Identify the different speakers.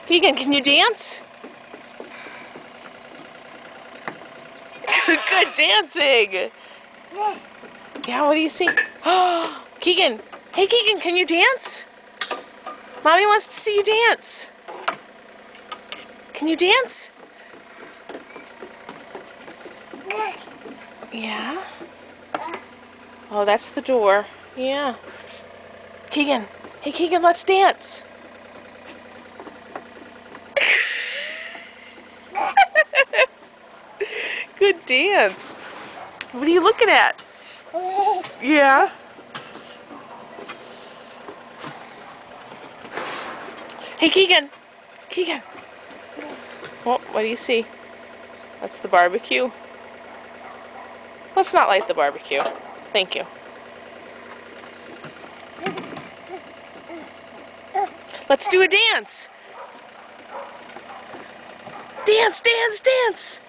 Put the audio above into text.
Speaker 1: Keegan, can you dance? Good dancing. Yeah, what do you see? Oh, Keegan. Hey, Keegan, can you dance? Mommy wants to see you dance. Can you dance? Yeah. Oh, that's the door. Yeah. Keegan. Hey, Keegan, let's dance. Good dance. What are you looking at? Yeah. Hey, Keegan. Keegan. Oh, what do you see? That's the barbecue. Let's not light the barbecue. Thank you. Let's do a dance. Dance, dance, dance.